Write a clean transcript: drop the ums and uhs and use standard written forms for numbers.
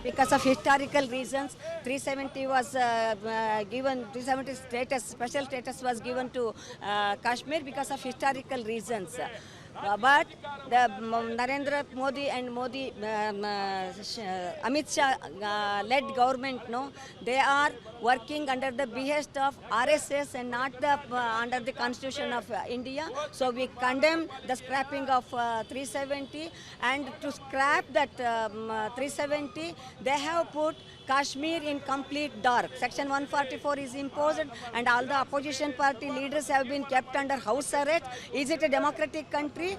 because of historical reasons. 370 was given, 370 status, special status was given to Kashmir because of historical reasons. But the Narendra Modi and Amit Shah led government, no, they are working under the behest of RSS and not the under the Constitution of India. So we condemn the scrapping of 370, and to scrap that 370, they have put Kashmir in complete dark. Section 144 is imposed, and all the opposition party leaders have been kept under house arrest. Is it a democratic country? Yes,